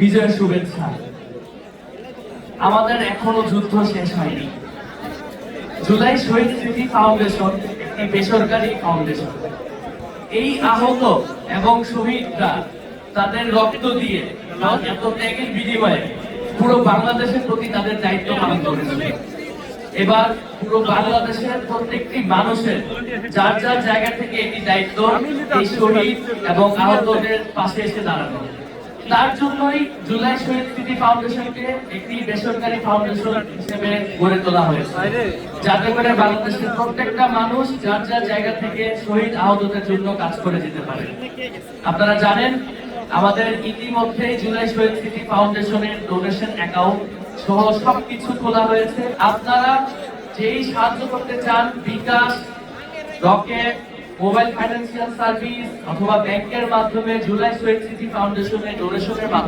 বিজয়ের শুভেচ্ছা। আমাদের এখনো যুদ্ধ শেষ হয়নি। জুলাই শহীদ স্মৃতি ফাউন্ডেশন একটি বেসরকারি ফাউন্ডেশন। এই আহত এবং শহীদরা তাদের রক্ত দিয়ে এত ত্যাগের বিনিময়ে পুরো বাংলাদেশের প্রতি তাদের দায়িত্ব পালন করেছে। এবার পুরো বাংলাদেশের প্রত্যেকটি মানুষের যার যার জায়গা থেকে একটি দায়িত্ব এই শহীদ এবং আহতদের পাশে এসে দাঁড়ানো। তার জন্যই জুলাই শহীদ স্মৃতি ফাউন্ডেশনকে একটি বেসরকারি ফাউন্ডেশন হিসেবে গড়ে তোলা হয়েছে, যাতে করে বাংলাদেশের প্রত্যেকটা মানুষ যার যার জায়গা থেকে শহীদ আহতদের জন্য কাজ করে যেতে পারে। আপনারা জানেন আমাদের ইতিমধ্যে জুলাই শহীদ স্মৃতি ফাউন্ডেশনের ডোনেশন অ্যাকাউন্ট সহ সবকিছু খোলা হয়েছে। আপনারা যেই সাহায্য করতে চান, বিকাশ, রকেট, মোবাইল ফাইন্যান্সিয়াল সার্ভিস অথবা ব্যাংকের মাধ্যমে জুলাই শহীদ স্মৃতি ফাউন্ডেশনের ডোনেশনের মাধ্যমে